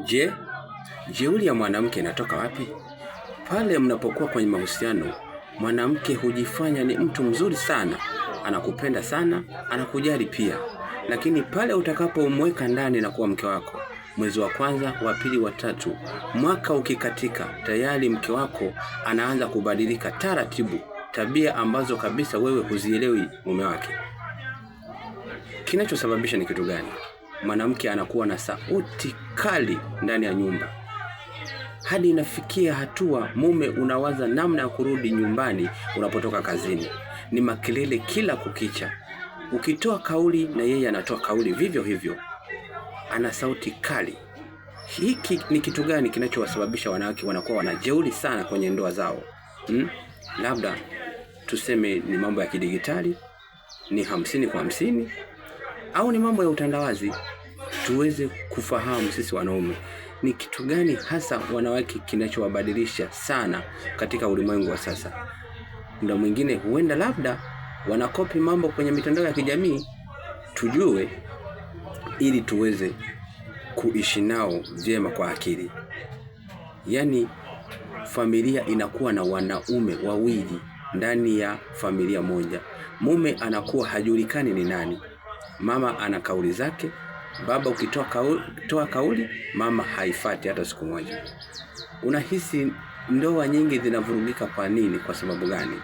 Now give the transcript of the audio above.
Je, jeuri ya mwanamke inatoka wapi? Pale mnapokuwa kwenye mahusiano, mwanamke hujifanya ni mtu mzuri sana, anakupenda sana, anakujali pia. Lakini pale utakapomweka ndani na kuwa mke wako, mwezi wa kwanza, wa pili, wa tatu, mwaka ukikatika, tayari mke wako anaanza kubadilika taratibu, tabia ambazo kabisa wewe huzielewi mume wake. Kinachosababisha ni kitu gani? Mwanamke anakuwa na sauti kali ndani ya nyumba, hadi inafikia hatua mume unawaza namna ya kurudi nyumbani unapotoka kazini. Ni makelele kila kukicha. Ukitoa kauli na yeye anatoa kauli vivyo hivyo. Ana sauti kali. Hiki ni kitu gani kinachowasababisha wanawake wanakuwa wanajeuri sana kwenye ndoa zao? Labda tuseme ni mambo ya kidigitali, ni 50-50, au ni mambo ya utandawazi. Tuweze kufahamu sisi wanaume ni kitu gani hasa wanawake kinachowabadilisha sana katika ulimwengu wa sasa. Muda mwingine huenda labda wanakopi mambo kwenye mitandao ya kijamii, tujue ili tuweze kuishi nao vyema kwa akili. Yaani familia inakuwa na wanaume wawili ndani ya familia moja. Mume anakuwa hajulikani ni nani. Mama ana kauli zake, baba ukitoa kauli, mama haifati hata siku moja. Unahisi ndoa nyingi zinavurugika kwa nini? Kwa sababu gani?